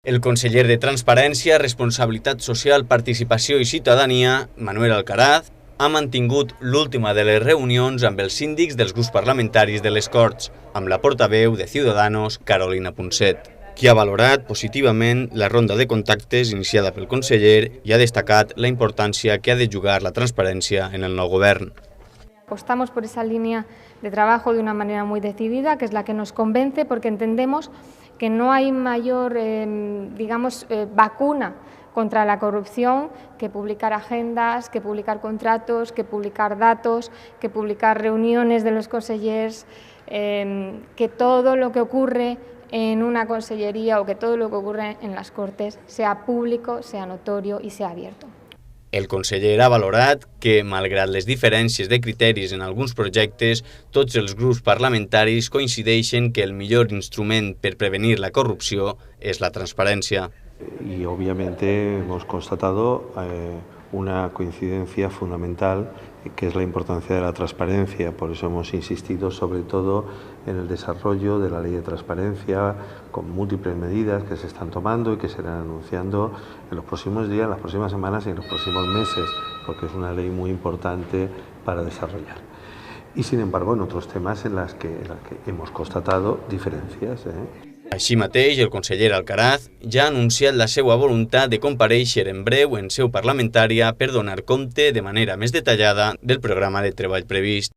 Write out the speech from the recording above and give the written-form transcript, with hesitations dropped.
El conseller de Transparència, Responsabilitat Social, Participació i Ciutadania, Manuel Alcaraz, ha mantingut l'última de les reunions amb els síndics dels grups parlamentaris de les Corts, amb la portaveu de Ciudadanos, Carolina Punset, qui ha valorat positivament la ronda de contactes iniciada pel conseller i ha destacat la importància que ha de jugar la transparència en el nou govern. Apostamos por esa línea de trabajo de una manera muy decidida, que es la que nos convence, porque entendemos que no hay mayor, vacuna contra la corrupción que publicar agendas, que publicar contratos, que publicar datos, que publicar reuniones de los consellers, que todo lo que ocurre en una consellería o que todo lo que ocurre en las Cortes sea público, sea notorio y sea abierto. El conseller ha valorat que, malgrat les diferències de criteris en alguns projectes, tots els grups parlamentaris coincideixen que el millor instrument per prevenir la corrupció és la transparència. Y obviamente hemos constatado una coincidencia fundamental, que es la importancia de la transparencia. Por eso hemos insistido sobre todo en el desarrollo de la ley de transparencia, con múltiples medidas que se están tomando y que se irán anunciando en los próximos días, en las próximas semanas y en los próximos meses, porque es una ley muy importante para desarrollar. Y sin embargo en otros temas en las que hemos constatado diferencias. Així mateix, el conseller Alcaraz ja ha anunciat la seva voluntat de comparèixer en breu en seu parlamentària per donar compte de manera més detallada del programa de treball previst.